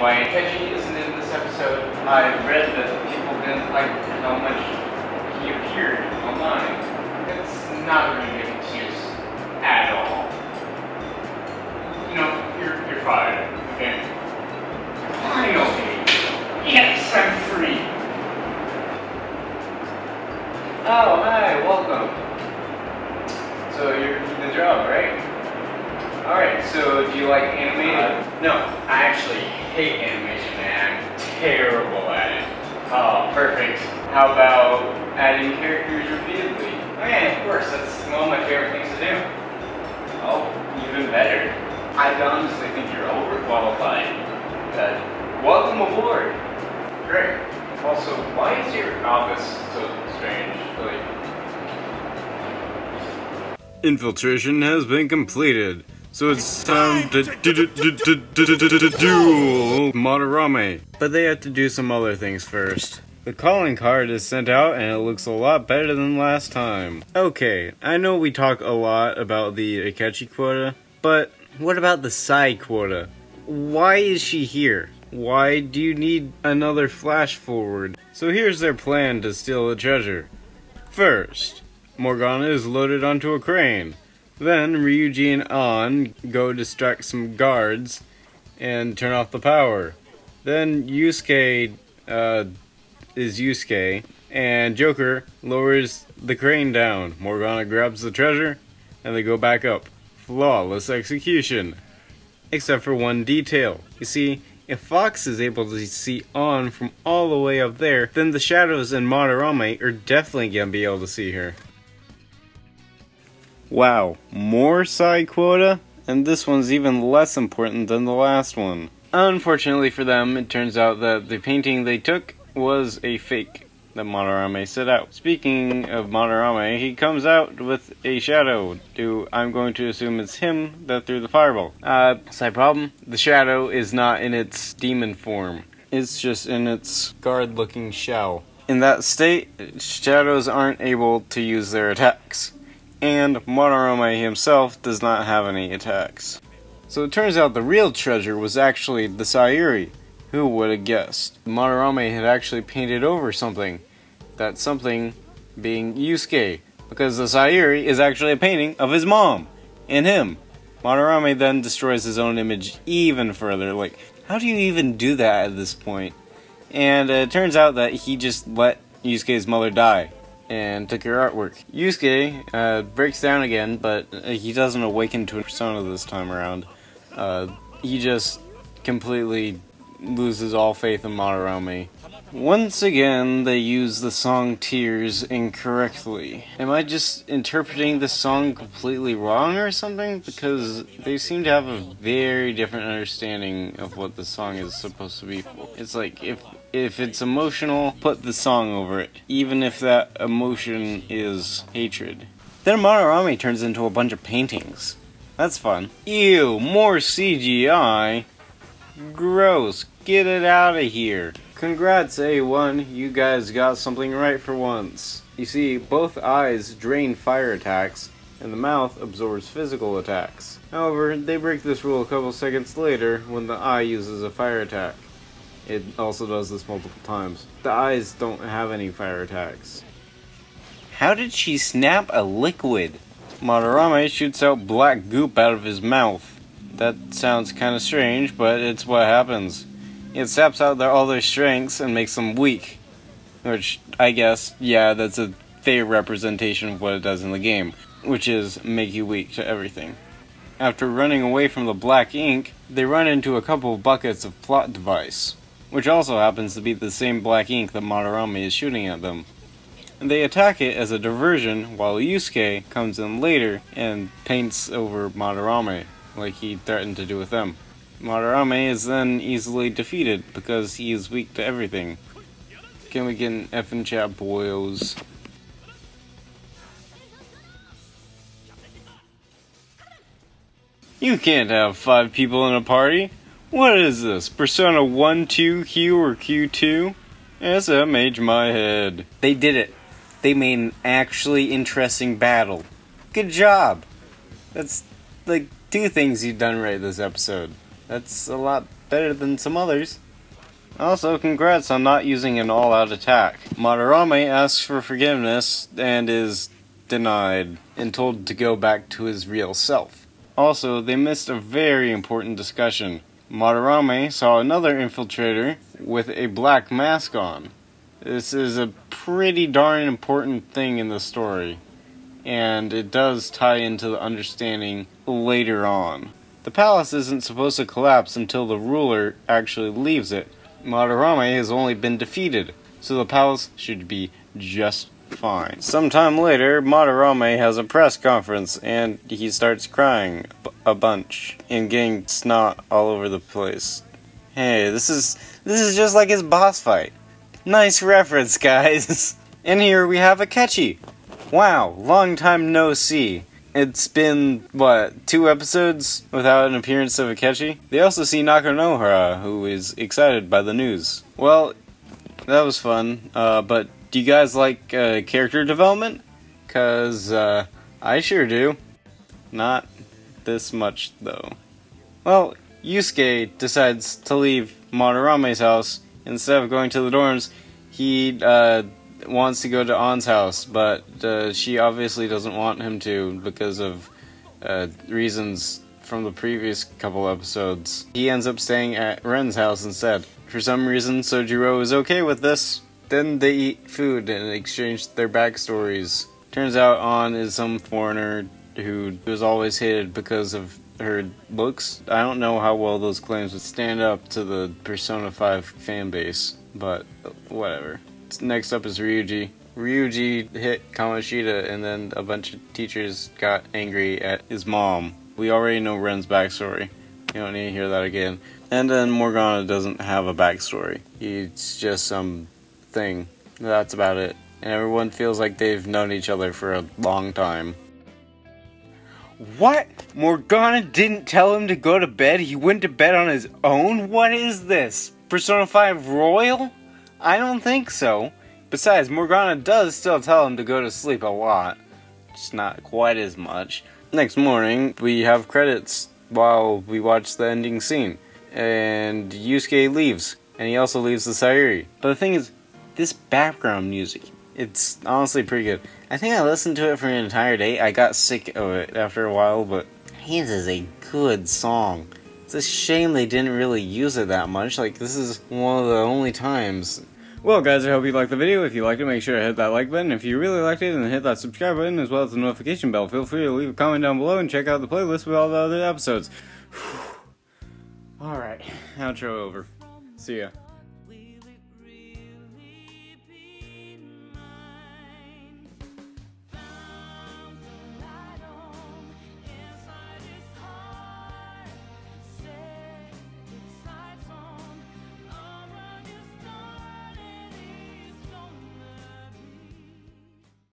why Itachi isn't in this episode. I read that people didn't like how much he appeared online. It's not a really good excuse at all. You know, you're fired, okay? Finally! Yes, I'm free! Oh, hi, welcome. So you're the job, right? Alright, so do you like animated? No, I actually hate animation, man. I'm terrible at it. Oh, perfect. How about adding characters repeatedly? Oh yeah, of course, that's one of my favorite things to do. Oh, even better. I honestly think you're overqualified. Welcome aboard. Great. Also, why is your office so strange? Like... Infiltration has been completed. So it's time to duel Madarame. But they have to do some other things first. The calling card is sent out and it looks a lot better than last time. Okay, I know we talk a lot about the Akechi quota, but what about the Sai quota? Why is she here? Why do you need another flash forward? So here's their plan to steal the treasure. First, Morgana is loaded onto a crane. Then Ryuji and An go distract some guards and turn off the power. Then Yusuke is Yusuke, and Joker lowers the crane down. Morgana grabs the treasure, and they go back up. Flawless execution. Except for one detail. You see, if Fox is able to see An from all the way up there, then the shadows and Madarame are definitely going to be able to see her. Wow, more side quota? And this one's even less important than the last one. Unfortunately for them, it turns out that the painting they took was a fake that Madarame set out. Speaking of Madarame, he comes out with a shadow. I'm going to assume it's him that threw the fireball. Side problem, the shadow is not in its demon form. It's just in its guard-looking shell. In that state, shadows aren't able to use their attacks. And Madarame himself does not have any attacks. So it turns out the real treasure was actually the Sayuri. Who would have guessed? Madarame had actually painted over something. That something being Yusuke. Because the Sayuri is actually a painting of his mom. And him. Madarame then destroys his own image even further. Like, how do you even do that at this point? And it turns out that he just let Yusuke's mother die. And took your artwork. Yusuke breaks down again, but he doesn't awaken to a persona this time around. He just completely loses all faith in Madarame. Once again, they use the song Tears incorrectly. Am I just interpreting the song completely wrong or something? Because they seem to have a very different understanding of what the song is supposed to be for. It's like, if it's emotional, put the song over it, even if that emotion is hatred. Then Madarame turns into a bunch of paintings. That's fun. Ew, more CGI. Gross, get it out of here. Congrats, A1, you guys got something right for once. You see, both eyes drain fire attacks, and the mouth absorbs physical attacks. However, they break this rule a couple seconds later when the eye uses a fire attack. It also does this multiple times. The eyes don't have any fire attacks. How did she snap a liquid? Madarame shoots out black goop out of his mouth. That sounds kinda strange, but it's what happens. It saps out all their strengths and makes them weak. Which, I guess, yeah, that's a fair representation of what it does in the game. Which is make you weak to everything. After running away from the black ink, they run into a couple of buckets of plot device. Which also happens to be the same black ink that Madarame is shooting at them. And they attack it as a diversion, while Yusuke comes in later and paints over Madarame, like he threatened to do with them. Madarame is then easily defeated, because he is weak to everything. Can we get an F in chat, boyos? You can't have 5 people in a party. What is this, Persona 1, 2, Q, or Q2? SMH my head. They did it. They made an actually interesting battle. Good job. That's like 2 things you've done right this episode. That's a lot better better than some others. Also, congrats on not using an all-out attack. Madarame asks for forgiveness and is denied and told to go back to his real self. Also, they missed a very important discussion. Madarame saw another infiltrator with a black mask on. This is a pretty darn important thing in the story, and it does tie into the understanding later on. The palace isn't supposed to collapse until the ruler actually leaves it. Madarame has only been defeated, so the palace should be just fine. Sometime later, Madarame has a press conference, and he starts crying a bunch and getting snot all over the place. Hey, this is just like his boss fight. Nice reference, guys. And here we have Akechi. Wow, long time no see. It's been, what, 2 episodes without an appearance of Akechi? They also see Nakanohara, who is excited by the news. Well, that was fun, but do you guys like character development? 'Cause I sure do. Not this much, though. Well, Yusuke decides to leave Madarame's house. Instead of going to the dorms, he wants to go to An's house, but she obviously doesn't want him to because of reasons from the previous couple episodes. He ends up staying at Ren's house instead. For some reason, Sojiro is okay with this. Then they eat food and exchange their backstories. Turns out An is some foreigner who was always hated because of her looks. I don't know how well those claims would stand up to the Persona 5 fan base, but whatever. Next up is Ryuji. Ryuji hit Kamoshida, and then a bunch of teachers got angry at his mom. We already know Ren's backstory. You don't need to hear that again. And then Morgana doesn't have a backstory. He's just some thing. That's about it. And everyone feels like they've known each other for a long time. What? Morgana didn't tell him to go to bed? He went to bed on his own? What is this? Persona 5 Royal? I don't think so. Besides, Morgana does still tell him to go to sleep a lot. Just not quite as much. Next morning, we have credits while we watch the ending scene. And Yusuke leaves. And he also leaves the Sayuri. But the thing is, this background music, it's honestly pretty good. I think I listened to it for an entire day. I got sick of it after a while, but this is a good song. It's a shame they didn't really use it that much. Like, this is one of the only times. Well, guys, I hope you liked the video. If you liked it, make sure to hit that like button. If you really liked it, then hit that subscribe button as well as the notification bell. Feel free to leave a comment down below and check out the playlist with all the other episodes. Alright, outro over. See ya.